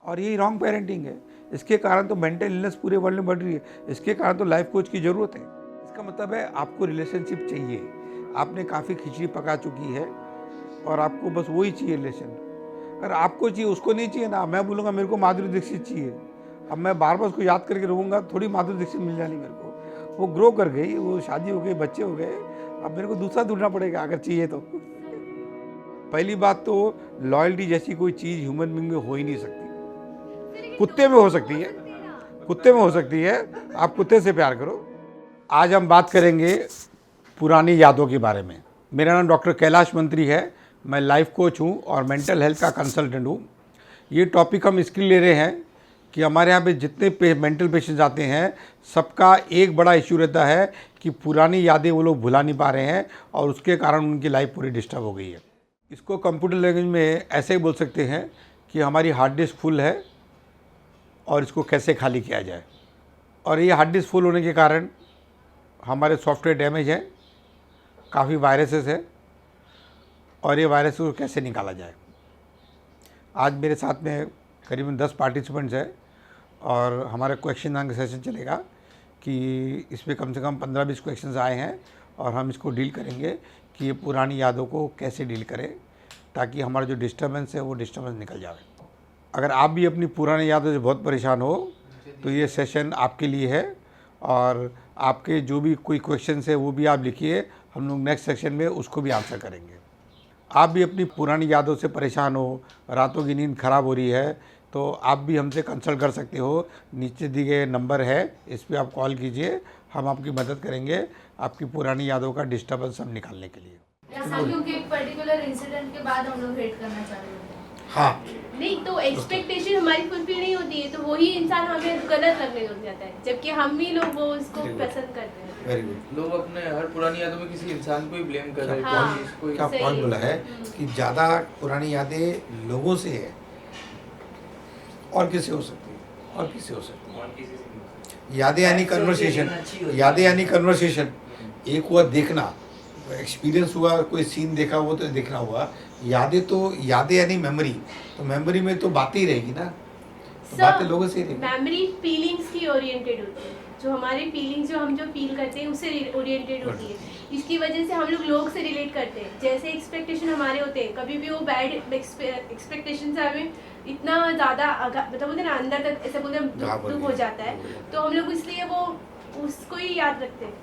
और यही wrong parenting है। इसके कारण तो मेंटल इलनेस पूरे वर्ल्ड में बढ़ रही है। इसके कारण तो लाइफ कोच की ज़रूरत है। इसका मतलब है आपको रिलेशनशिप चाहिए, आपने काफ़ी खिचड़ी पका चुकी है और आपको बस वही चाहिए रिलेशन। अगर आपको चाहिए, उसको नहीं चाहिए ना, मैं बोलूँगा मेरे को माधुरी दीक्षित चाहिए, अब मैं बार बार उसको याद करके रहूँगा, थोड़ी माधुरी दीक्षित मिल जानी मेरे को। वो ग्रो कर गई, वो शादी हो गई, बच्चे हो गए, अब मेरे को दूसरा ढूंढना पड़ेगा अगर चाहिए तो। पहली बात तो लॉयल्टी जैसी कोई चीज़ ह्यूमन बीइंग में हो ही नहीं सकती। कुत्ते में हो सकती है, कुत्ते में हो सकती है, आप कुत्ते से प्यार करो। आज हम बात करेंगे पुरानी यादों के बारे में। मेरा नाम डॉक्टर कैलाश मंत्री है, मैं लाइफ कोच हूँ और मेंटल हेल्थ का कंसल्टेंट हूँ। ये टॉपिक हम इसके लिए ले रहे हैं कि हमारे यहाँ पे जितने मेंटल पेशेंट्स आते हैं, सबका एक बड़ा इश्यू रहता है कि पुरानी यादें वो लोग भुला नहीं पा रहे हैं और उसके कारण उनकी लाइफ पूरी डिस्टर्ब हो गई है। इसको कंप्यूटर लैंग्वेज में ऐसे ही बोल सकते हैं कि हमारी हार्ड डिस्क फुल है और इसको कैसे खाली किया जाए। और ये हार्ड डिस्क फुल होने के कारण हमारे सॉफ्टवेयर डैमेज है, काफ़ी वायरसेस है और ये वायरस को कैसे निकाला जाए। आज मेरे साथ में करीबन 10 पार्टिसिपेंट्स हैं और हमारा क्वेश्चन आंसर सेशन चलेगा कि इसमें कम से कम 15-20 क्वेश्चंस आए हैं और हम इसको डील करेंगे कि ये पुरानी यादों को कैसे डील करें ताकि हमारा जो डिस्टर्बेंस है वो डिस्टर्बेंस निकल जाए। अगर आप भी अपनी पुरानी यादों से बहुत परेशान हो तो ये सेशन आपके लिए है और आपके जो भी कोई क्वेश्चंस है वो भी आप लिखिए, हम लोग नेक्स्ट सेशन में उसको भी आंसर करेंगे। आप भी अपनी पुरानी यादों से परेशान हो, रातों की नींद खराब हो रही है, तो आप भी हमसे कंसल्ट कर सकते हो। नीचे दिए गए नंबर है, इस पर आप कॉल कीजिए, हम आपकी मदद करेंगे आपकी पुरानी यादों का डिस्टर्बेंस हम निकालने के लिए। क्योंकि एक पर्टिकुलर इंसिडेंट के बाद हम लोग हेट करना चालू होते हैं। हाँ, नहीं तो एक्सपेक्टेशन हमारी फुलफिल नहीं होती है तो वही इंसान हमें गलत लगने लग जाता है, जबकि हम ही लोग वो उसको पसंद करते हैं। Very good. लोग अपने हर पुरानी यादों में किसी इंसान को ही ब्लेम कर रहे हैं। हाँ, कोई कोई क्या सही पॉइंट बोला है है। कि ज़्यादा पुरानी यादें लोगों से है और किससे हो सकती है, और किससे हो सकती है। यादें यानी कन्वर्सेशन, यादें यानी कन्वर्सेशन। एक हुआ देखना, एक्सपीरियंस हुआ, कोई सीन देखा वो तो देखना हुआ। यादें तो यादें यानी मेमोरी, तो मेमोरी में तो बातें ही रहेगी ना, तो बातें लोगों से ही रहेगी। मेमोरी फीलिंग्स की ओरिएंटेड होती है, जो हमारी फीलिंग्स जो हम जो फील करते हैं उससे ओरिएंटेड होती है। इसकी वजह से हम लोग से रिलेट करते हैं। जैसे एक्सपेक्टेशन हमारे होते हैं, कभी भी वो बैड एक्सपेक्टेशन से हमें इतना ज़्यादा मतलब बोलते हैं ना अंदर तक ऐसे बोलते हैं दुख हो जाता है, तो हम लोग इसलिए वो उसको ही याद रखते हैं।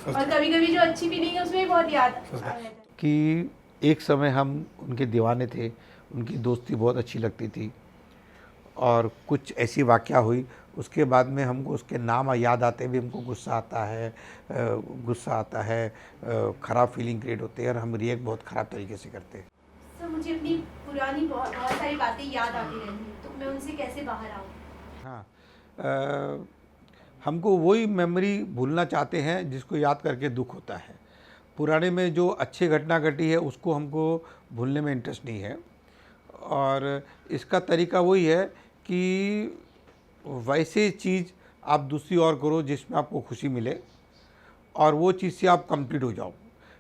और कभी कभी जो अच्छी फीलिंग है उसमें भी बहुत याद रहता है कि एक समय हम उनके दीवाने थे, उनकी दोस्ती बहुत अच्छी लगती थी और कुछ ऐसी वाक़या हुई, उसके बाद में हमको उसके नाम याद आते भी हमको गुस्सा आता है, ख़राब फीलिंग क्रिएट होती है और हम रिएक्ट बहुत ख़राब तरीके से करते हैं। सर मुझे अपनी पुरानी बहुत सारी बातें याद आती रहती हैं, तो मैं उनसे कैसे बाहर आऊँ? हाँ, हमको वही मेमोरी भूलना चाहते हैं जिसको याद करके दुख होता है। पुराने में जो अच्छी घटना घटी है उसको हमको भूलने में इंटरेस्ट नहीं है और इसका तरीका वही है कि वैसे चीज़ आप दूसरी और करो जिसमें आपको खुशी मिले और वो चीज़ से आप कंप्लीट हो जाओ।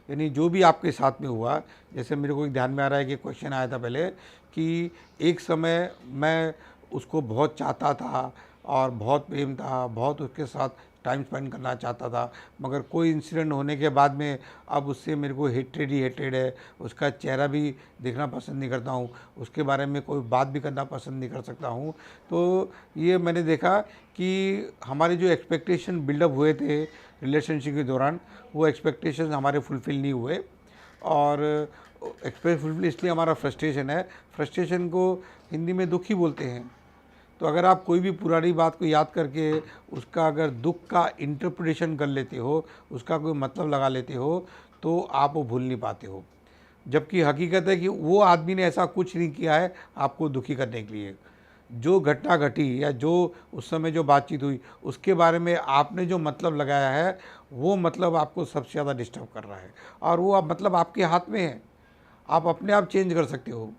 यानी जो भी आपके साथ में हुआ, जैसे मेरे को एक ध्यान में आ रहा है कि क्वेश्चन आया था पहले कि एक समय मैं उसको बहुत चाहता था और बहुत प्रेम था, बहुत उसके साथ टाइम स्पेंड करना चाहता था, मगर कोई इंसिडेंट होने के बाद में अब उससे मेरे को हेट्रेड ही हेट्रेड है। उसका चेहरा भी देखना पसंद नहीं करता हूँ, उसके बारे में कोई बात भी करना पसंद नहीं कर सकता हूँ। तो ये मैंने देखा कि हमारे जो एक्सपेक्टेशन बिल्डअप हुए थे रिलेशनशिप के दौरान, वो एक्सपेक्टेशन हमारे फुलफ़िल नहीं हुए और एक्सपेक्ट फुलफ़िल इसलिए हमारा फ्रस्ट्रेशन है। फ्रस्ट्रेशन को हिंदी में दुख ही बोलते हैं। तो अगर आप कोई भी पुरानी बात को याद करके उसका अगर दुख का इंटरप्रिटेशन कर लेते हो, उसका कोई मतलब लगा लेते हो, तो आप वो भूल नहीं पाते हो। जबकि हकीकत है कि वो आदमी ने ऐसा कुछ नहीं किया है आपको दुखी करने के लिए। जो घटना घटी या जो उस समय जो बातचीत हुई उसके बारे में आपने जो मतलब लगाया है, वो मतलब आपको सबसे ज़्यादा डिस्टर्ब कर रहा है और वो अब मतलब आपके हाथ में है, आप अपने आप चेंज कर सकते हो।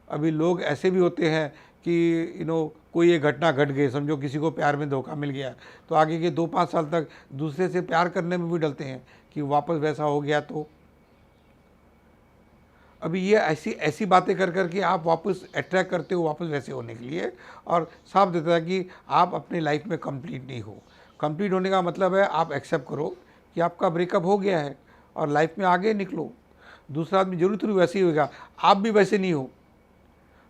अभी लोग ऐसे भी होते हैं कि कोई एक घटना घट गई, समझो किसी को प्यार में धोखा मिल गया, तो आगे के 2-5 साल तक दूसरे से प्यार करने में भी डरते हैं कि वापस वैसा हो गया तो। अभी ये ऐसी ऐसी बातें कर कर के आप वापस अट्रैक्ट करते हो वापस वैसे होने के लिए, और साफ देता है कि आप अपनी लाइफ में कंप्लीट नहीं हो। कंप्लीट होने का मतलब है आप एक्सेप्ट करो कि आपका ब्रेकअप हो गया है और लाइफ में आगे निकलो। दूसरा आदमी जरूर थोड़ी वैसे ही होगा, आप भी वैसे नहीं हो,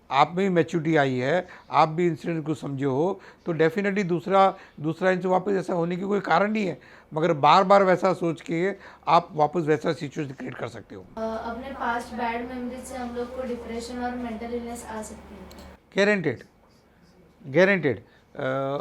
आप में भी मैच्योरिटी आई है, आप भी इंसिडेंट को समझे हो, तो डेफिनेटली दूसरा इनसे वापस ऐसा होने की कोई कारण नहीं है। मगर बार बार वैसा सोच के आप वापस वैसा सिचुएशन क्रिएट कर सकते हो। अपने पास्ट बैड मेमोरीज से हम लोग को डिप्रेशन और मेंटल इलनेस आ सकती है। गारंटेड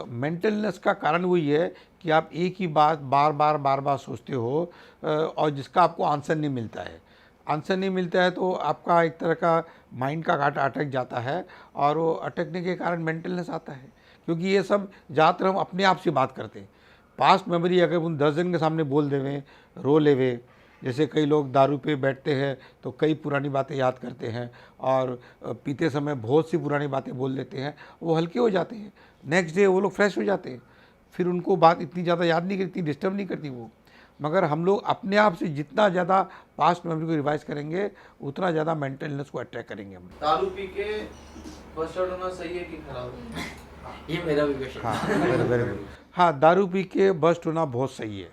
मेंटल इलनेस का कारण वही है कि आप एक ही बात बार बार सोचते हो और जिसका आपको आंसर नहीं मिलता है। आंसर नहीं मिलता है तो आपका एक तरह का माइंड का घाटा अटक जाता है, और वो अटकने के कारण मेंटल इलनेस आता है। क्योंकि ये सब ज़्यादातर हम अपने आप से बात करते हैं। पास्ट मेमोरी अगर उन 10 जन के सामने बोल देवें, रो लेवे, जैसे कई लोग दारू पे बैठते हैं तो कई पुरानी बातें याद करते हैं, और पीते समय बहुत सी पुरानी बातें बोल देते हैं, वो हल्के हो जाते हैं। नेक्स्ट डे वो लोग फ्रेश हो जाते हैं, फिर उनको बात इतनी ज़्यादा याद नहीं करती, डिस्टर्ब नहीं करती वो। मगर हम लोग अपने आप से जितना ज़्यादा पास्ट मेमोरी को रिवाइज करेंगे उतना ज़्यादा मेंटल इलनेस को अट्रैक्ट करेंगे हम। दारू पी के बस्ट आउट होना सही है कि खराब है? ये मेरा भी क्वेश्चन। हाँ, वेरी गुड। हाँ, दारू पी के बस्ट होना बहुत सही है।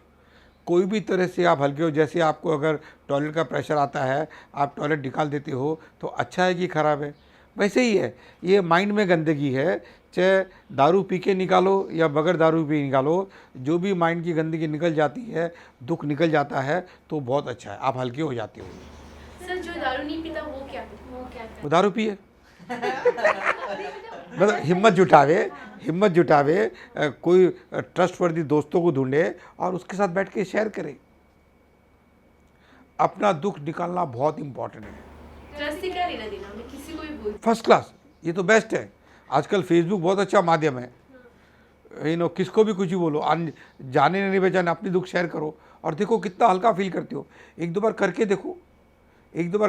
कोई भी तरह से आप हल्के हो, जैसे आपको अगर टॉयलेट का प्रेशर आता है, आप टॉयलेट निकाल देते हो तो अच्छा है कि ख़राब है? वैसे ही है, ये माइंड में गंदगी है, चाहे दारू पी के निकालो या बगैर दारू पी निकालो, जो भी माइंड की गंदगी निकल जाती है, दुख निकल जाता है तो बहुत अच्छा है, आप हल्के हो जाते हो। सर जो दारू नहीं पीता वो क्या वो दारू पिए, मतलब हिम्मत जुटावे, कोई ट्रस्टवर्दी दोस्तों को ढूंढे और उसके साथ बैठ के शेयर करे। अपना दुख निकालना बहुत इंपॉर्टेंट है। ट्रस्ट से क्या लेना देना, मैं किसी को भी बोल फर्स्ट क्लास, ये तो बेस्ट है। आजकल फेसबुक बहुत अच्छा माध्यम है, किसको भी कुछ ही बोलो, जाने नहीं पहचाने अपनी दुख शेयर करो और देखो कितना हल्का फील करते हो। एक दो बार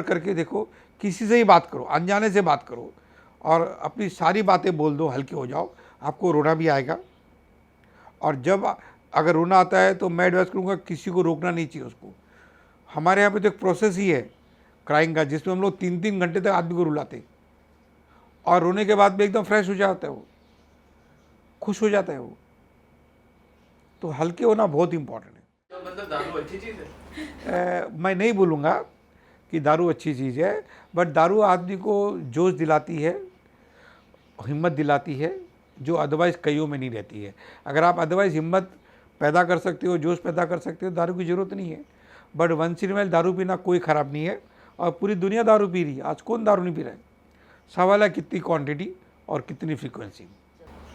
करके देखो, किसी से ही बात करो, अनजाने से बात करो और अपनी सारी बातें बोल दो, हल्के हो जाओ। आपको रोना भी आएगा, और जब अगर रोना आता है तो मैं एडवाइस करूँगा किसी को रोकना नहीं चाहिए उसको। हमारे यहाँ पे तो एक प्रोसेस ही है क्राइंग का, जिसमें हम लोग 3-3 घंटे तक आदमी को रुलाते, और रोने के बाद भी एकदम फ्रेश हो जाता है, वो खुश हो जाता है वो। तो हल्के होना बहुत इम्पोर्टेंट है। तो मतलब दारू अच्छी चीज़ है? मैं नहीं बोलूँगा कि दारू अच्छी चीज़ है, बट दारू आदमी को जोश दिलाती है, हिम्मत दिलाती है, जो अदरवाइज़ कईयों में नहीं रहती है। अगर आप अदरवाइज़ हिम्मत पैदा कर सकते हो, जोश पैदा कर सकते हो, दारू की ज़रूरत नहीं है। बट वंस इन वाइल दारू पीना कोई ख़राब नहीं है, और पूरी दुनिया दारू पी रही है। आज कौन दारू नहीं पी रहा है? सवाल है कितनी क्वांटिटी और कितनी फ्रीक्वेंसी।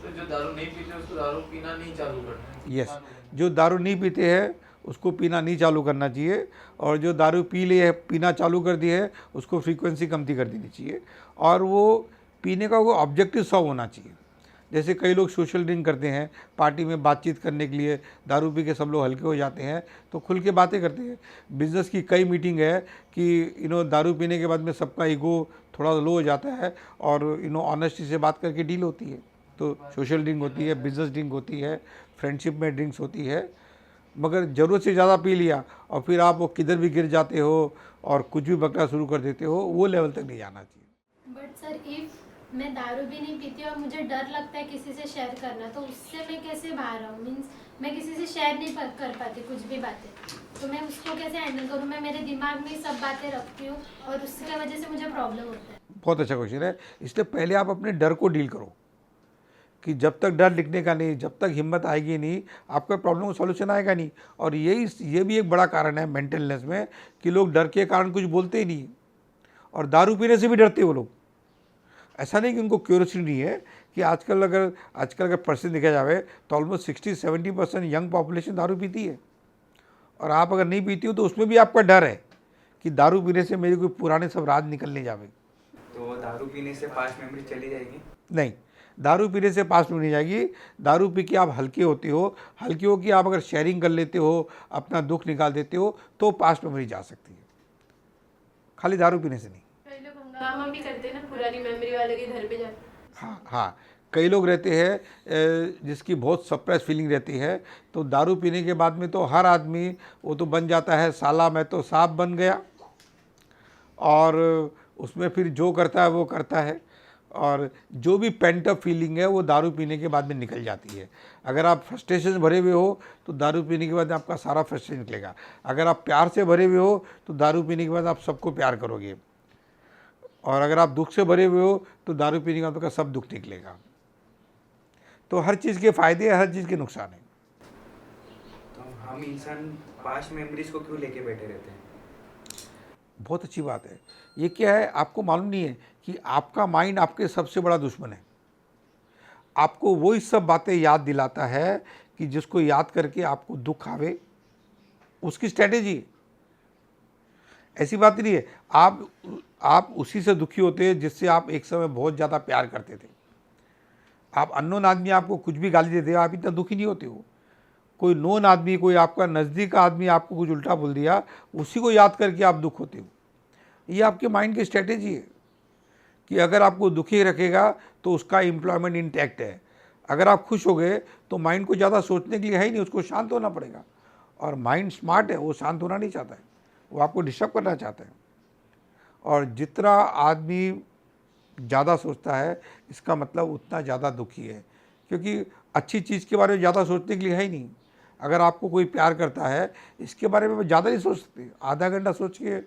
तो जो दारू नहीं पीते उसको दारू पीना नहीं चालू करना है? यस, जो दारू नहीं पीते हैं उसको पीना नहीं चालू करना चाहिए, और जो दारू पी लिए है, पीना चालू कर दी है, उसको फ्रीक्वेंसी कमती कर देनी चाहिए, और वो पीने का वो ऑब्जेक्टिव सॉल्व होना चाहिए। जैसे कई लोग सोशल ड्रिंक करते हैं, पार्टी में बातचीत करने के लिए दारू पी के सब लोग हल्के हो जाते हैं, तो खुल के बातें करते हैं। बिजनेस की कई मीटिंग है कि दारू पीने के बाद में सबका ईगो थोड़ा लो हो जाता है, और ऑनेस्टी से बात करके डील होती है। तो सोशल ड्रिंक होती है, बिजनेस ड्रिंक होती है, फ्रेंडशिप में ड्रिंक्स होती है। मगर ज़रूरत से ज़्यादा पी लिया और फिर आप वो किधर भी गिर जाते हो और कुछ भी बकना शुरू कर देते हो, वो लेवल तक नहीं जाना चाहिए। बट सर, इफ मैं दारू भी नहीं पीती और मुझे डर लगता है किसी से शेयर करना, तो उससे मैं कैसे बाहर आऊँ? मीन्स मैं किसी से शेयर नहीं कर पाती कुछ भी बातें, तो मैं उसको कैसे हैंडल करूँ? मैं मेरे दिमाग में सब बातें रखती हूँ और उसकी वजह से मुझे प्रॉब्लम होता है। बहुत अच्छा क्वेश्चन है। इसलिए पहले आप अपने डर को डील करो, कि जब तक डर लिखने का नहीं, जब तक हिम्मत आएगी नहीं, आपका प्रॉब्लम का सॉल्यूशन आएगा नहीं। और ये भी एक बड़ा कारण है मेंटल इलनेस में, कि लोग डर के कारण कुछ बोलते ही नहीं, और दारू पीने से भी डरते वो लोग। ऐसा नहीं कि उनको क्यूरियोसिटी नहीं है, कि आजकल अगर परसेंट देखा जाए तो ऑलमोस्ट 60-70% यंग पॉपुलेशन दारू पीती है, और आप अगर नहीं पीती हो तो उसमें भी आपका डर है कि दारू पीने से मेरे कोई पुराने सब राज निकलने जावे। तो दारू पीने से पास्ट मेमोरी चली जाएगी? नहीं, दारू पीने से पास में नहीं जाएगी। दारू पी के आप हल्के होते हो, हल्के हो कि आप अगर शेयरिंग कर लेते हो, अपना दुख निकाल देते हो, तो पास्ट मेमोरी जा सकती है, खाली दारू पीने से नहीं। कई लोग हंगामा भी करते हैं ना पुरानी मेमोरी वाले के घर पे जाके। हाँ, कई लोग रहते हैं जिसकी बहुत सप्रेस फीलिंग रहती है, तो दारू पीने के बाद में तो हर आदमी वो तो बन जाता है साला मैं तो सांप बन गया, और उसमें फिर जो करता है वो करता है, और जो भी पेंट अप फीलिंग है वो दारू पीने के बाद में निकल जाती है। अगर आप फ्रस्ट्रेशन भरे हुए हो तो दारू पीने के बाद आपका सारा फ्रस्ट्रेशन निकलेगा। अगर आप प्यार से भरे हुए हो तो दारू पीने के बाद आप सबको प्यार करोगे, और अगर आप दुख से भरे हुए हो तो दारू पीने के बाद आपका सब दुख निकलेगा। तो हर चीज़ के फ़ायदे हैं, हर चीज़ के नुकसान हैं। तो हम इंसान पास्ट मेमोरीज को क्यों लेके बैठे रहते हैं? बहुत अच्छी बात है। ये क्या है, आपको मालूम नहीं है कि आपका माइंड आपके सबसे बड़ा दुश्मन है। आपको वही सब बातें याद दिलाता है कि जिसको याद करके आपको दुख आवे, उसकी स्ट्रैटेजी है। ऐसी बात नहीं है, आप उसी से दुखी होते हैं जिससे आप एक समय बहुत ज़्यादा प्यार करते थे। आप अननोन आदमी आपको कुछ भी गाली दे दे, आप इतना दुखी नहीं होते हो। कोई नोन आदमी, कोई आपका नज़दीक का आदमी आपको कुछ उल्टा बोल दिया, उसी को याद करके आप दुख होते हो। ये आपके माइंड की स्ट्रैटेजी है कि अगर आपको दुखी रखेगा तो उसका एम्प्लॉयमेंट इंटैक्ट है। अगर आप खुश हो गए तो माइंड को ज़्यादा सोचने के लिए है ही नहीं, उसको शांत होना पड़ेगा। और माइंड स्मार्ट है, वो शांत होना नहीं चाहता है, वो आपको डिस्टर्ब करना चाहता है। और जितना आदमी ज़्यादा सोचता है इसका मतलब उतना ज़्यादा दुखी है, क्योंकि अच्छी चीज़ के बारे में ज़्यादा सोचने के लिए है ही नहीं। अगर आपको कोई प्यार करता है, इसके बारे में ज़्यादा नहीं सोच सकते, आधा घंटा सोच के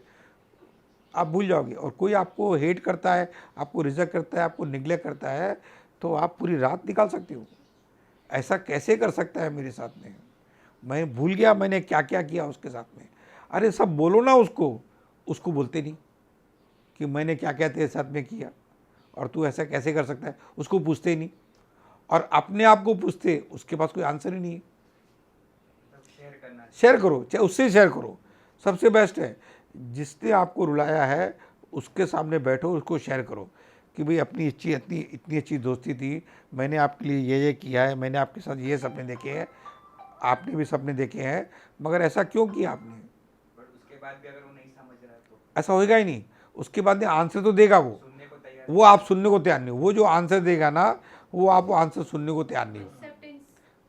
आप भूल जाओगे। और कोई आपको हेट करता है, आपको रिजेक्ट करता है, आपको निग्लेक्ट करता है, तो आप पूरी रात निकाल सकते हो। ऐसा कैसे कर सकता है मेरे साथ में, मैं भूल गया मैंने क्या क्या किया उसके साथ में। अरे सब बोलो ना उसको बोलते नहीं कि मैंने क्या क्या तेरे साथ में किया और तू ऐसा कैसे कर सकता है, उसको पूछते ही नहीं। और अपने आप को पूछते, उसके पास कोई आंसर ही नहीं है। शेयर करो, चाहे उससे शेयर करो, सबसे बेस्ट है। जिसने आपको रुलाया है उसके सामने बैठो, उसको शेयर करो कि भाई अपनी इतनी अच्छी दोस्ती थी, मैंने आपके लिए ये किया है, मैंने आपके साथ ये सपने देखे हैं, आपने भी सपने देखे हैं, मगर ऐसा क्यों किया आपने। बट उसके बाद भी अगर वो नहीं समझ रहा तो ऐसा होएगा ही नहीं। उसके बाद में आंसर तो देगा सुनने को तैयार वो आप सुनने को तैयार नहीं हो। वो जो आंसर देगा ना, वो आप आंसर सुनने को तैयार नहीं हो, एक्सेप्टेंस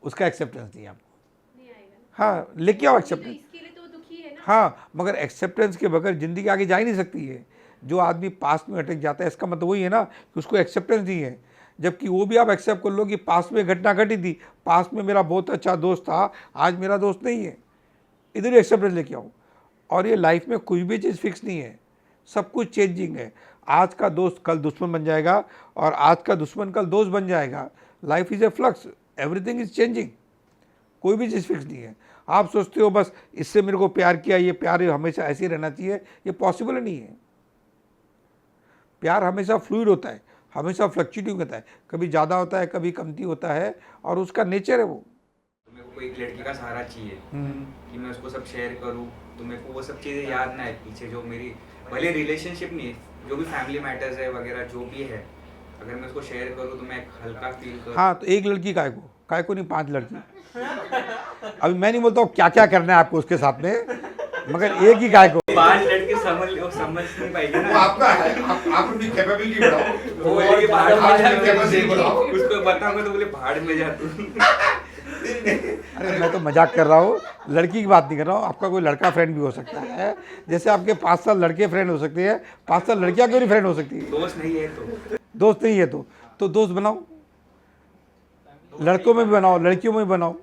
उसका एक्सेप्टेंस नहीं है आपको। नहीं आएगा ना। हाँ, लेके आओ तो एक्सेप्टेंस। इसके लिए तो वो दुखी है ना। हाँ, मगर एक्सेप्टेंस के बगैर ज़िंदगी आगे जा ही नहीं सकती है। जो आदमी पास्ट में अटक जाता है, इसका मतलब वही है ना कि उसको एक्सेप्टेंस नहीं है। जबकि वो भी आप एक्सेप्ट कर लो कि पास्ट में घटना घटी थी, पास्ट में मेरा बहुत अच्छा दोस्त था, आज मेरा दोस्त नहीं है। इधर ही एक्सेप्टेंस लेके आओ। और ये लाइफ में कुछ भी चीज़ फिक्स नहीं है, सब कुछ चेंजिंग है। आज का दोस्त कल दुश्मन बन जाएगा और आज का दुश्मन कल दोस्त बन जाएगा। Life is a flux, everything is changing, कोई भी चीज़ फिक्स नहीं है। आप सोचते हो बस इससे मेरे को प्यार किया, ये प्यार हमेशा ऐसे ही रहना चाहिए, ये पॉसिबल नहीं है। प्यार हमेशा फ्लूइड होता है, हमेशा फ्लक्चुएटिंग होता है, कभी ज़्यादा होता है, कभी कमती होता है, और उसका नेचर है वो। तो मेरे को एक लड़की का सहारा चाहिए कि मैं उसको सब शेयर करूँ, तो मेरे को वो सब चीज़ें याद ना है पीछे जो मेरी, भले रिलेशनशिप नहीं है, जो भी फैमिली मैटर्स है वगैरह जो भी है, अगर मैं उसको शेयर करूँ तो मैं एक हल्का फील करूँ। हाँ, तो एक लड़की काय को नहीं, 5 लड़की। अभी मैं नहीं बोलता हूँ क्या क्या करना है आपको उसके साथ में, मगर एक ही काय को। 5 लड़के समझ नहीं पाएगी ना। आपका है, आप अपनी कैपेबिलिटी बढ़ाओ। वो बोलेगी भाड़ में जा, कैपेसिटी बढ़ाओ। उसको बताऊंगा तो बोले भाड़ में जा तू। अरे मैं तो मजाक कर रहा हूँ, लड़की की बात नहीं कर रहा हूँ। आपका कोई लड़का फ्रेंड भी हो सकता है, जैसे आपके 5 साल लड़के फ्रेंड हो सकते हैं, 5 साल लड़कियाँ क्यों नहीं फ्रेंड हो सकती है। दोस्त नहीं है तो दोस्त नहीं है तो दोस्त बनाओ, लड़कों में भी बनाओ, लड़कियों में भी बनाओ।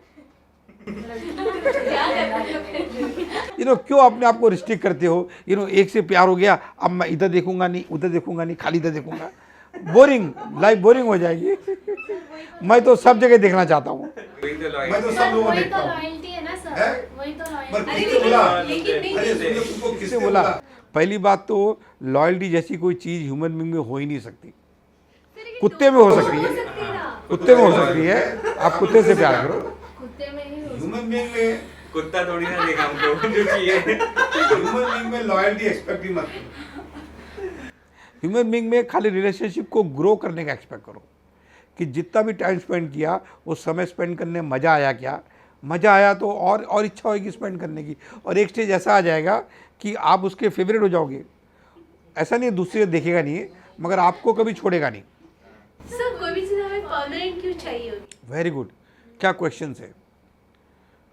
क्यों अपने आप को रिस्ट्रिक्ट करते हो। एक से प्यार हो गया, अब मैं इधर देखूंगा नहीं, उधर देखूंगा नहीं, खाली इधर देखूंगा, बोरिंग, लाइफ बोरिंग हो जाएगी। मैं तो सब जगह देखना चाहता हूँ। मैं तो सब लोगों को वही देखता तो हूँ। लॉयल्टी है ना सर, वही तो लॉयल्टी। अरे किसने बोला? पहली बात तो लॉयल्टी जैसी कोई चीज ह्यूमन बीइंग में हो ही नहीं सकती। कुत्ते में हो सकती है, कुत्ते में हो सकती है, आप कुत्ते से प्यार करो। कुत्ते में ही हो ह्यूमन बीइंग में, कुत्ता थोड़ी ना देगा हमको जो चाहिए। ह्यूमन बीइंग में लॉयल्टी एक्सपेक्ट ही मत करो। ह्यूमन बीइंग में खाली रिलेशनशिप को ग्रो करने का एक्सपेक्ट करो कि जितना भी टाइम स्पेंड किया वो समय स्पेंड करने में मज़ा आया क्या, मज़ा आया तो और इच्छा होगी स्पेंड करने की, और एक स्टेज ऐसा आ जाएगा कि आप उसके फेवरेट हो जाओगे। ऐसा नहीं दूसरे देखेगा नहीं, मगर आपको कभी छोड़ेगा नहीं। सर कोई भी चीज़ हमें परमानेंट क्यों चाहिए होती है? वेरी गुड, क्या क्वेश्चन है,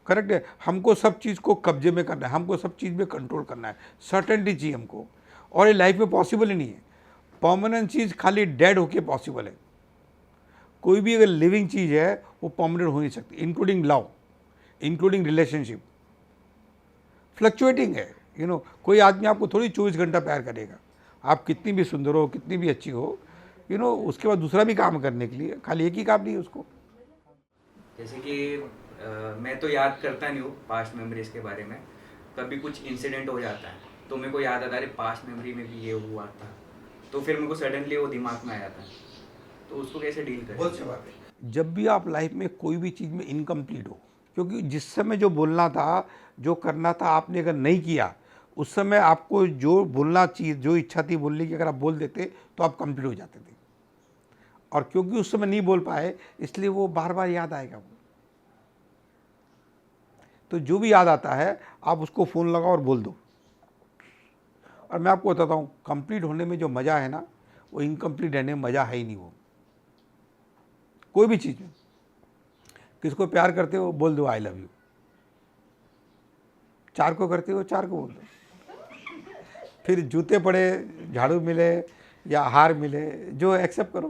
करेक्ट है। हमको सब चीज़ को कब्जे में करना है, हमको सब चीज़ में कंट्रोल करना है, सर्टेनिटी चाहिए हमको। और ये लाइफ में पॉसिबल ही नहीं है। परमानेंट चीज़ खाली डेड होके पॉसिबल है। कोई भी अगर लिविंग चीज़ है वो परमानेंट हो नहीं सकती, including love, including relationship. Fluctuating है, कोई आदमी आपको थोड़ी 24 घंटा प्यार करेगा। आप कितनी भी सुंदर हो, कितनी भी अच्छी हो, उसके बाद दूसरा भी काम करने के लिए, खाली एक ही काम नहीं है उसको। जैसे कि मैं तो याद करता नहीं हूँ पास्ट मेमोरीज के बारे में, कभी कुछ इंसिडेंट हो जाता है तो मेरे को याद आता है पास्ट मेमोरी में भी ये हुआ था, तो फिर मेरे को सडनली वो दिमाग में आया था, तो उसको कैसे डील करें? बहुत अच्छी बात है। जब भी आप लाइफ में कोई भी चीज़ में इनकम्प्लीट हो, क्योंकि जिस समय जो बोलना था, जो करना था, आपने अगर नहीं किया, उस समय आपको जो बोलना चाहिए, जो इच्छा थी बोलने की, अगर आप बोल देते तो आप कंप्लीट हो जाते थे। और क्योंकि उस समय नहीं बोल पाए, इसलिए वो बार बार याद आएगा वो। तो जो भी याद आता है आप उसको फ़ोन लगाओ और बोल दो। और मैं आपको बताता हूँ, कंप्लीट होने में जो मज़ा है ना, वो इनकम्प्लीट रहने में मज़ा है ही नहीं। वो कोई भी चीज़ में, किसको प्यार करते हो बोल दो आई लव यू, 4 को करते हो 4 को बोल दो। फिर जूते पड़े, झाड़ू मिले या हार मिले, जो एक्सेप्ट करो।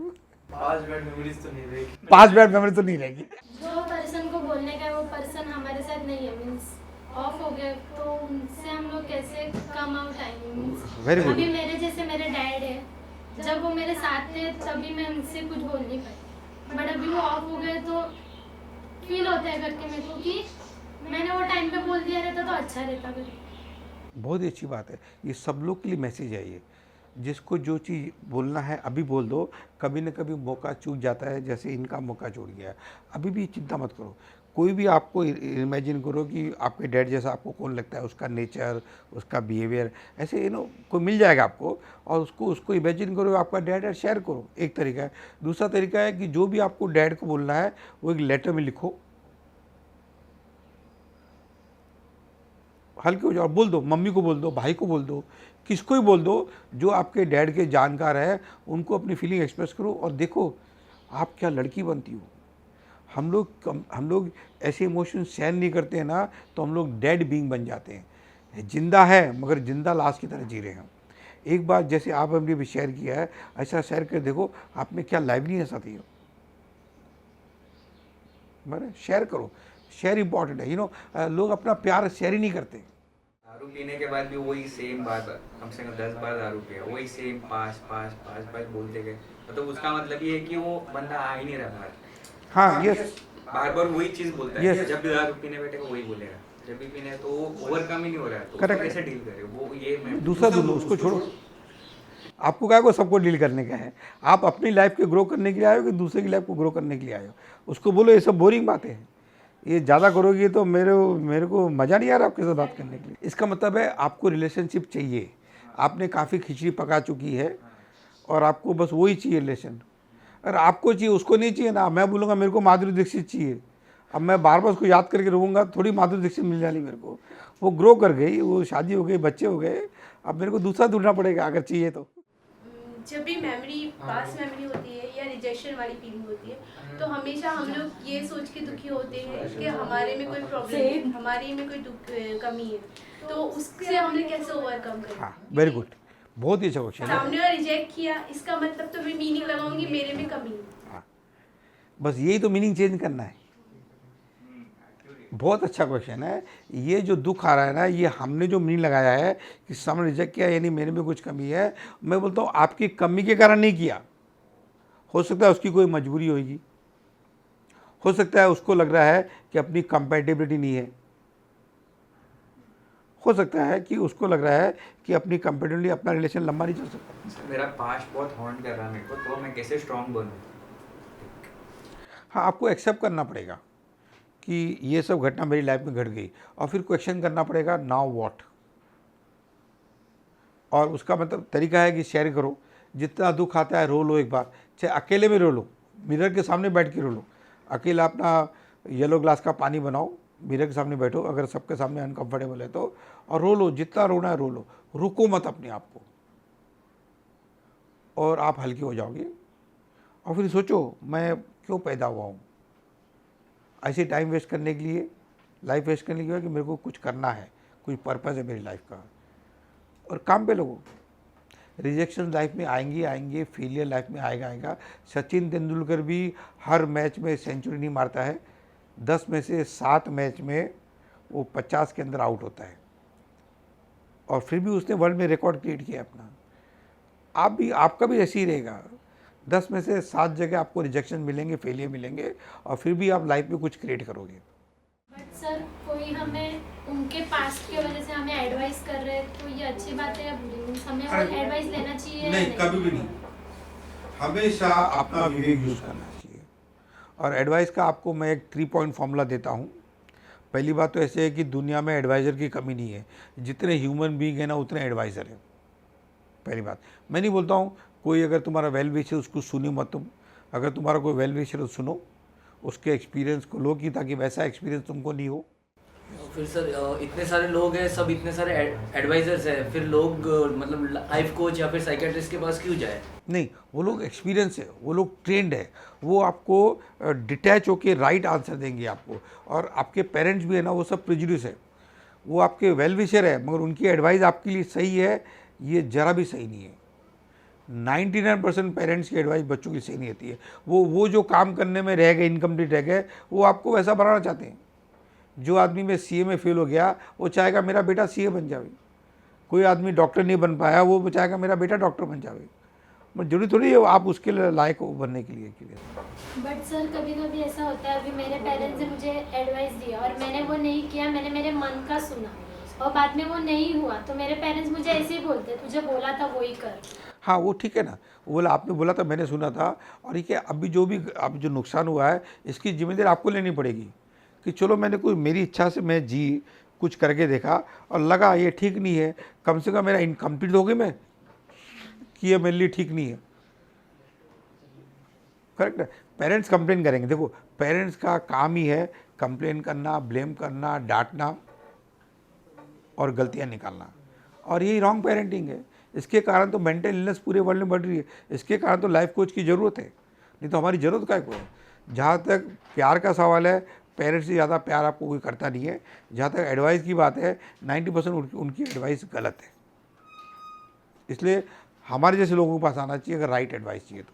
5 बैड मेमोरीज तो नहीं रहेगी। 5 बैड मेमोरी तो नहीं रहेगी। जो पर्सन को बोलने का है वो पर्सन हमारे साथ नहीं है, मीन्स ऑफ हो गए, तो उनसे हम लोग कैसे कम आउट आएंगे? Means very good. अभी मेरे जैसे मेरे डैड है, जब वो मेरे साथ थे तभी मैं उनसे कुछ बोल नहीं पाई, बट अभी वो ऑफ हो गए तो फील होता है करके मेरे को कि मैंने वो टाइम पे बोल दिया रहता तो अच्छा रहता करके। बहुत ही अच्छी बात है, ये सब लोग के लिए मैसेज है। ये जिसको जो चीज़ बोलना है अभी बोल दो, कभी न कभी मौका चूक जाता है, जैसे इनका मौका छूट गया। अभी भी चिंता मत करो। कोई भी आपको इमेजिन करो कि आपके डैड जैसा आपको कौन लगता है, उसका नेचर, उसका बिहेवियर, ऐसे कोई मिल जाएगा आपको, और उसको इमेजिन करो आपका डैड है, शेयर करो, एक तरीका है। दूसरा तरीका है कि जो भी आपको डैड को बोलना है वो एक लेटर में लिखो, हल्के हो जाओ, बोल दो, मम्मी को बोल दो, भाई को बोल दो, किसको ही बोल दो, जो आपके डैड के जानकार है, उनको अपनी फीलिंग एक्सप्रेस करो। और देखो आप क्या लड़की बनती हो। हम लोग ऐसे इमोशन सहन नहीं करते हैं ना, तो हम लोग डेड बीइंग बन जाते हैं। जिंदा है मगर जिंदा लाश की तरह जी रहे हैं। एक बार जैसे आप हमने भी शेयर किया है, ऐसा शेयर कर देखो आप में क्या लाइवलीनेस आती है। बराबर, शेयर करो, शेयर इंपॉर्टेंट है। लोग अपना प्यार शेयर ही नहीं करते। दारू पीने के बाद भी वही सेम बात, कम से कम 10 बार दारू पिया, वही सेम पास बोलते गए, तो उसका मतलब ये है कि वो बंदा आ ही नहीं रहा बाहर। हाँ, यस, बार बार वही चीज बोलता है। Yes. जब भी दारू पीने बैठेगा वही बोलेगा, जब भी पीने तो वो ओवरकम ही नहीं हो रहा है, तो Correct. उसको कैसे डील करे वो, ये मैं दूसरा ढूंढो, उसको छोड़ो। आपको क्या को सबको डील करने का है? आप अपनी लाइफ को ग्रो करने के लिए आए हो कि दूसरे की लाइफ को ग्रो करने के लिए आए हो? उसको बोलो ये सब बोरिंग बातें हैं, ये ज़्यादा करोगे तो मेरे को मज़ा नहीं आ रहा आपके साथ बात करने के लिए। इसका मतलब है आपको रिलेशनशिप चाहिए। आपने काफ़ी खिचड़ी पका चुकी है और आपको बस वही चाहिए रिलेशन। अगर आपको चाहिए, उसको नहीं चाहिए ना, मैं बोलूँगा मेरे को माधुरी दीक्षित चाहिए, अब मैं बार बार उसको याद करके रहूँगा, थोड़ी माधुरी दीक्षित मिल जानी मेरे को। वो ग्रो कर गई, वो शादी हो गई, बच्चे हो गए, अब मेरे को दूसरा ढूंढना पड़ेगा अगर चाहिए तो। जब भी पास मेमोरी होती है या रिजेक्शन वाली फीलिंग होती है, तो हमेशा हम लोग ये सोच के दुखी होते हैं कि हमारे में कोई प्रॉब्लम है, हमारे में कोई कमी है, तो उससे हमने कैसे ओवरकम करें। हाँ, वेरी गुड, बहुत ही अच्छा क्वेश्चन है। सामने वाला रिजेक्ट किया, इसका मतलब तो मैं मीनिंग लगाऊंगी मेरे में कमी है। हाँ, बस यही तो मीनिंग चेंज करना है। बहुत अच्छा क्वेश्चन है। ये जो दुख आ रहा है ना, ये हमने जो मीनिंग लगाया है कि सामने रिजेक्ट किया यानी मेरे में कुछ कमी है, मैं बोलता हूँ आपकी कमी के कारण नहीं किया। हो सकता है उसकी कोई मजबूरी होगी, हो सकता है उसको लग रहा है कि अपनी कंपैटिबिलिटी नहीं है, हो सकता है कि उसको लग रहा है कि अपनी कंपैटिबिलिटी, अपना रिलेशन लंबा नहीं चल सकता। मेरा पास्ट बहुत हॉन्ट कर रहा है मेरे को, तो मैं कैसे स्ट्रांग बनूं? हाँ, आपको एक्सेप्ट करना पड़ेगा कि ये सब घटना मेरी लाइफ में घट गई, और फिर क्वेश्चन करना पड़ेगा नाउ व्हाट। और उसका मतलब तरीका है कि शेयर करो, जितना दुख आता है रो लो एक बार, चाहे अकेले में रो लो, मिरर के सामने बैठ के रो लो। अकेला अपना येलो ग्लास का पानी बनाओ, मिरर के सामने बैठो, अगर सबके सामने अनकंफर्टेबल है तो, और रो लो, जितना रोना है रो लो, रुको मत अपने आप को, और आप हल्के हो जाओगे। और फिर सोचो मैं क्यों पैदा हुआ हूँ। ऐसे टाइम वेस्ट करने के लिए, लाइफ वेस्ट करने के लिए कि मेरे को कुछ करना है, कुछ पर्पज़ है मेरी लाइफ का, और काम पे लगो। रिजेक्शन लाइफ में आएंगे आएंगे, फेलियर लाइफ में आएगा आएगा। सचिन तेंदुलकर भी हर मैच में सेंचुरी नहीं मारता है, 10 में से 7 मैच में वो 50 के अंदर आउट होता है, और फिर भी उसने वर्ल्ड में रिकॉर्ड क्रिएट किया अपना। आपका भी ऐसे ही रहेगा, 10 में से 7 जगह आपको रिजेक्शन मिलेंगे, फेलियर मिलेंगे, और फिर भी आप लाइफ में कुछ क्रिएट करोगे। बट सर कोई हमें उनके पास्ट की वजह से हमें एडवाइस कर रहे हैं तो ये अच्छी बात है या बुरी? मीन्स हमें वो एडवाइस लेना चाहिए या नहीं, कभी भी नहीं। हमेशा अपना विवेक यूज़ करना चाहिए। और एडवाइस का आपको मैं एक 3 पॉइंट फॉर्मूला देता हूँ। पहली बात तो ऐसे है कि दुनिया में एडवाइज़र की कमी नहीं है, जितने ह्यूमन बीइंग है ना उतने एडवाइज़र हैं। पहली बात, मैं नहीं बोलता हूँ कोई अगर तुम्हारा वेल विशर उसको सुनो मत तुम, अगर तुम्हारा कोई वेल विशर हो सुनो, उसके एक्सपीरियंस को लो, कि ताकि वैसा एक्सपीरियंस तुमको नहीं हो। फिर सर इतने सारे लोग हैं, सब इतने सारे एडवाइजर्स हैं, फिर लोग मतलब लाइफ कोच या फिर साइकेट्रिस्ट के पास क्यों जाए? नहीं, वो लोग एक्सपीरियंस है, वो लोग ट्रेंड है, वो आपको डिटैच होके राइट आंसर देंगे आपको। और आपके पेरेंट्स भी है ना, वो सब प्रेजुडिस है, वो आपके वेल विशर है, मगर उनकी एडवाइस आपके लिए सही है ये ज़रा भी सही नहीं है। 99% पेरेंट्स की एडवाइस बच्चों की सही नहीं होती है। वो जो काम करने में रह गए, इनकम्प्लीट रह गए, वो आपको वैसा बनाना चाहते हैं। जो आदमी में सीए में फेल हो गया, वो चाहेगा मेरा बेटा सीए बन जावे। कोई आदमी डॉक्टर नहीं बन पाया, वो चाहेगा मेरा बेटा डॉक्टर बन जावे। मतलब जरूरी थोड़ी है आप उसके लिए लायक हो बनने के लिए। बट सर कभी कभी ऐसा होता है, अभी मेरे पेरेंट्स ने मुझे एडवाइस दिया और मैंने वो नहीं किया, मैंने मेरे मन का सुना और बाद में वो नहीं हुआ, तो मेरे पेरेंट्स मुझे ऐसे ही बोलते तुझे बोला था वही कर। हाँ, वो ठीक है ना, वो बोला आपने बोला था, मैंने सुना था, और ये अभी जो नुकसान हुआ है इसकी जिम्मेदारी आपको लेनी पड़ेगी। कि चलो मैंने कोई मेरी इच्छा से मैं कुछ करके देखा और लगा ये ठीक नहीं है, कम से कम मेरा इनकम्प्लीट हो गया मैं कि ये मेरे लिए ठीक नहीं है। करेक्ट है। पेरेंट्स कंप्लेन करेंगे, देखो पेरेंट्स का काम ही है कंप्लेन करना, ब्लेम करना, डांटना और गलतियां निकालना, और यही रॉन्ग पेरेंटिंग है। इसके कारण तो मेंटल इलनेस पूरे वर्ल्ड में बढ़ रही है, इसके कारण तो लाइफ कोच की ज़रूरत है, नहीं तो हमारी ज़रूरत काय को है। जहाँ तक प्यार का सवाल है, पेरेंट्स से ज़्यादा प्यार आपको कोई करता नहीं है। जहाँ तक एडवाइस की बात है, 90% उनकी एडवाइस गलत है। इसलिए हमारे जैसे लोगों के पास आना चाहिए अगर राइट एडवाइस चाहिए तो।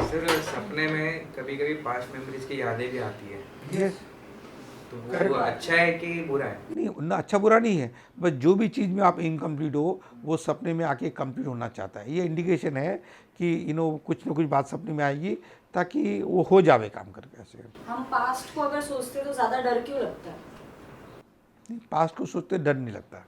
सर सपने में कभी कभी पास्ट मेमोरीज की यादें भी आती है, यस, तो वो अच्छा है कि बुरा है? नहीं, ना अच्छा बुरा नहीं है, बस जो भी चीज़ में आप इनकम्प्लीट हो वो सपने में आके कंप्लीट होना चाहता है। ये इंडिकेशन है कि कुछ ना कुछ बात सपने में आएगी ताकि वो हो जावे काम करके। ऐसे हम पास्ट को अगर सोचते तो ज़्यादा डर क्यों लगता है? नहीं, पास्ट को सोचते डर नहीं लगता,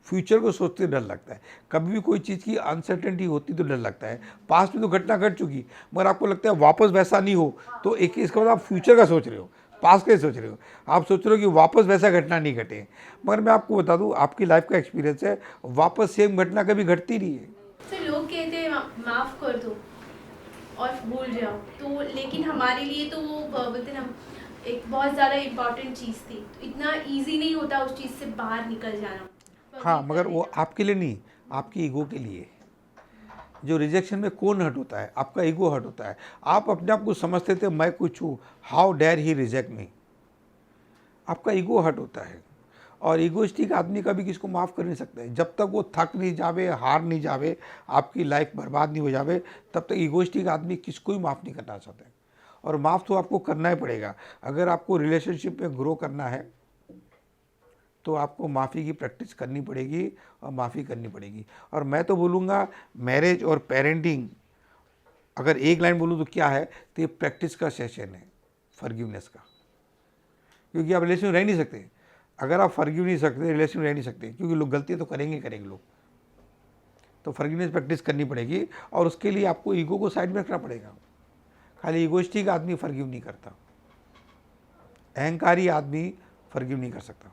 फ्यूचर को सोचते डर लगता है। कभी भी कोई चीज़ की अनसर्टेनिटी होती तो डर लगता है। पास्ट में तो घटना घट चुकी, मगर आपको लगता है वापस वैसा नहीं हो, तो एक इसका मतलब आप फ्यूचर का सोच रहे हो, पास्ट का सोच रहे हो। आप सोच रहे हो कि वापस वैसा घटना नहीं घटे, मगर मैं आपको बता दूं आपकी लाइफ का एक्सपीरियंस है, वापस सेम घटना कभी घटती नहीं है। तो लोग कहते हैं माफ़ कर दो और भूल जाओ, तो लेकिन हमारे लिए तो वो बोलते ना एक बहुत ज़्यादा इम्पॉर्टेंट चीज़ थी, तो इतना ईजी नहीं होता उस चीज़ से बाहर निकल जाना। हाँ, मगर वो आपके लिए नहीं, आपकी ईगो के लिए। जो रिजेक्शन में कौन हर्ट होता है? आपका ईगो हर्ट होता है। आप अपने आप को समझते थे मैं कुछ हूँ, हाउ डेयर ही रिजेक्ट मी, आपका ईगो हर्ट होता है। और ईगोइस्टिक आदमी कभी किसको माफ़ कर नहीं सकता है। जब तक वो थक नहीं जावे, हार नहीं जावे, आपकी लाइफ बर्बाद नहीं हो जावे, तब तक ईगोइस्टिक आदमी किसको ही माफ़ नहीं करना चाहता है। और माफ़ तो आपको करना ही पड़ेगा। अगर आपको रिलेशनशिप में ग्रो करना है तो आपको माफ़ी की प्रैक्टिस करनी पड़ेगी और माफ़ी करनी पड़ेगी। और मैं तो बोलूँगा मैरिज और पेरेंटिंग, अगर एक लाइन बोलूँ तो क्या है, तो ये प्रैक्टिस का सेशन है, फॉरगिवनेस का। क्योंकि आप रिलेशन में रह नहीं सकते अगर आप फॉरगिव नहीं सकते, रिलेशन में रह नहीं सकते, क्योंकि लोग गलती तो करेंगे लोग। तो फॉरगिवनेस प्रैक्टिस करनी पड़ेगी और उसके लिए आपको ईगो को साइड में रखना पड़ेगा। खाली ईगोइस्टिक आदमी फॉरगिव नहीं करता, अहंकारी आदमी फॉरगिव नहीं कर सकता,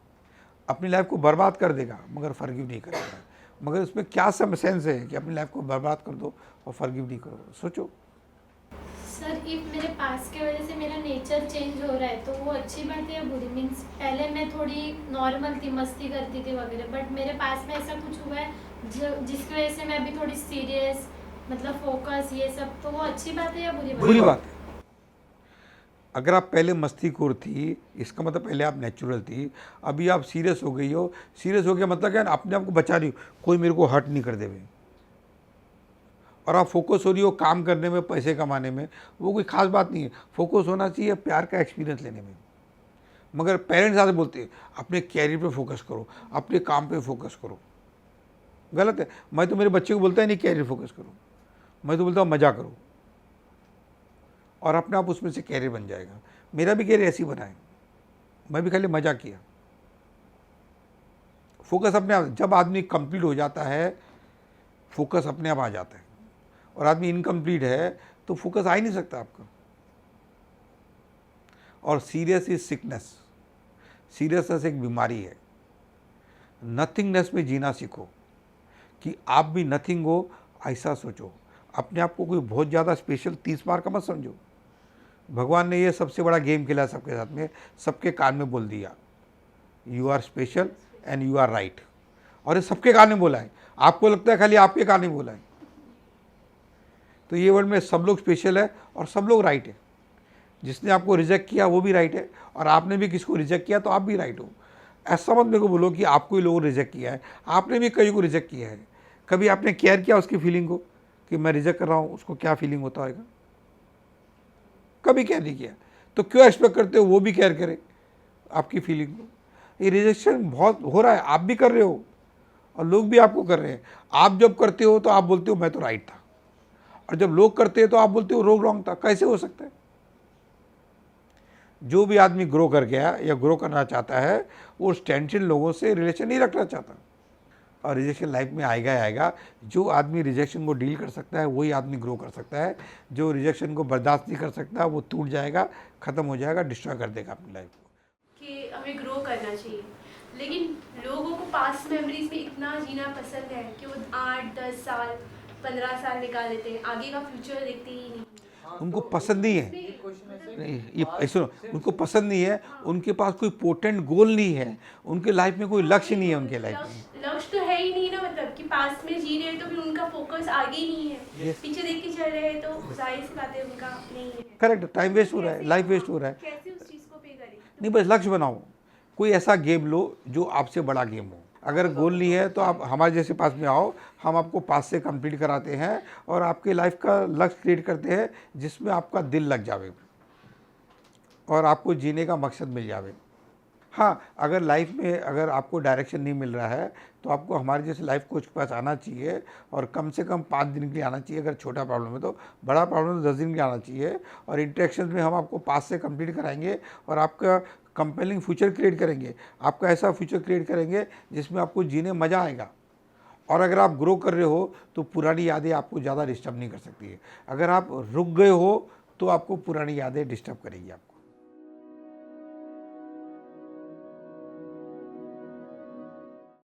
अपनी लाइफ को बर्बाद कर देगा मगर फॉरगिव नहीं करेगा। मगर उसमें क्या सेंस है कि अपनी लाइफ को बर्बाद कर दो और फॉरगिव नहीं करो? सोचो। सर इफ मेरे पास के वजह से मेरा नेचर चेंज हो रहा है तो वो अच्छी बात है या बुरी? मीन्स पहले मैं थोड़ी नॉर्मल थी, मस्ती करती थी वगैरह, बट मेरे पास में ऐसा कुछ हुआ है जिसकी वजह से मैं अभी थोड़ी सीरियस, मतलब फोकस, ये सब, तो वो अच्छी बात है या बुरी बात? बुरी बात है। अगर आप पहले मस्तीखोर थी, इसका मतलब पहले आप नेचुरल थी, अभी आप सीरियस हो गई हो। सीरियस हो गया मतलब क्या है, अपने आप को बचा रही हो, कोई मेरे को हर्ट नहीं कर देवे, और आप फोकस हो रही हो काम करने में, पैसे कमाने में, वो कोई खास बात नहीं है। फोकस होना चाहिए प्यार का एक्सपीरियंस लेने में। मगर पेरेंट्स आते बोलते हैं अपने कैरियर पे फोकस करो, अपने काम पे फोकस करो। गलत है। मैं तो मेरे बच्चे को बोलता ही नहीं कैरियर फोकस करो, मैं तो बोलता हूँ मज़ा करो, और अपने आप उसमें से कैरियर बन जाएगा। मेरा भी कैरियर ऐसे ही बना है, मैं भी खाली मज़ा किया। फोकस अपने आप, जब आदमी कंप्लीट हो जाता है फोकस अपने आप आ जाता है, और आदमी इनकम्प्लीट है तो फोकस आ ही नहीं सकता आपका। और सीरियस इज सिकनेस, सीरियसनेस एक बीमारी है। नथिंगनेस में जीना सीखो, कि आप भी नथिंग हो ऐसा सोचो। अपने आप को कोई बहुत ज़्यादा स्पेशल 30 बार का मत समझो। भगवान ने ये सबसे बड़ा गेम खेला सबके साथ में, सबके कान में बोल दिया you are special and you are right, और ये सबके कान में बोला है। आपको लगता है खाली आपके कान में बोला है, तो ये वर्ल्ड में सब लोग स्पेशल है और सब लोग राइट है। जिसने आपको रिजेक्ट किया वो भी राइट है, और आपने भी किसको रिजेक्ट किया तो आप भी राइट हो। ऐसा मत मेरे को बोलो कि आपको ही लोगों ने रिजेक्ट किया है, आपने भी कई को रिजेक्ट किया है। कभी आपने केयर किया उसकी फीलिंग को कि मैं रिजेक्ट कर रहा हूँ, उसको क्या फीलिंग होता होगा? कभी केयर नहीं किया, तो क्यों एक्सपेक्ट करते हो वो भी केयर करे आपकी फीलिंग को? ये रिजेक्शन बहुत हो रहा है, आप भी कर रहे हो और लोग भी आपको कर रहे हैं। आप जब करते हो तो आप बोलते हो मैं तो राइट था, और जब लोग करते हैं तो आप बोलते हो लोग रॉन्ग था। कैसे हो सकता है? जो भी आदमी ग्रो कर गया या ग्रो करना चाहता है वो उस टेंशन लोगों से रिलेशन नहीं रखना चाहता, और रिजेक्शन लाइफ में आएगा ही आएगा। जो आदमी रिजेक्शन को डील कर सकता है वही आदमी ग्रो कर सकता है। जो रिजेक्शन को बर्दाश्त नहीं कर सकता वो टूट जाएगा, ख़त्म हो जाएगा, डिस्ट्रॉय कर देगा अपनी लाइफ को। कि हमें ग्रो करना चाहिए, लेकिन लोगों को पास्ट मेमोरीज में इतना जीना पसंद है कि वो 8, 10 साल, 15 साल निकाल लेते हैं, आगे का फ्यूचर देखते ही नहीं। उनको पसंद नहीं है, नहीं ये सुनो, उनको पसंद नहीं है, उनके पास कोई पोटेंट गोल नहीं है, उनके लाइफ में कोई लक्ष्य नहीं है। उनके लाइफ में लक्ष्य तो है ही नहीं ना, मतलब कि पास्ट में जी रहे हैं तो फिर उनका फोकस आगे ही नहीं है। पीछे देख के चल रहे हैं तो जाहिर सी बात है उनका नहीं है। करेक्ट, टाइम वेस्ट हो रहा है, लाइफ वेस्ट हो रहा है। कैसे उस चीज़ को पे करें? नहीं, बस लक्ष्य बनाओ, कोई ऐसा गेम लो जो आपसे बड़ा गेम हो। अगर गोल नहीं है तो आप हमारे जैसे पास में आओ, हम आपको पास से कंप्लीट कराते हैं और आपके लाइफ का लक्ष्य क्रिएट करते हैं जिसमें आपका दिल लग जावे और आपको जीने का मकसद मिल जावे। हाँ, अगर लाइफ में अगर आपको डायरेक्शन नहीं मिल रहा है तो आपको हमारे जैसे लाइफ कोच के पास आना चाहिए, और कम से कम 5 दिन के लिए आना चाहिए। अगर छोटा प्रॉब्लम है तो, बड़ा प्रॉब्लम तो 10 दिन के लिए आना चाहिए। और इंटरेक्शन में हम आपको पास से कंप्लीट कराएंगे और आपका कंपेलिंग फ्यूचर क्रिएट करेंगे। आपका ऐसा फ्यूचर क्रिएट करेंगे जिसमें आपको जीने मज़ा आएगा। और अगर आप ग्रो कर रहे हो तो पुरानी यादें आपको ज़्यादा डिस्टर्ब नहीं कर सकती है। अगर आप रुक गए हो तो आपको पुरानी यादें डिस्टर्ब करेंगी आपको।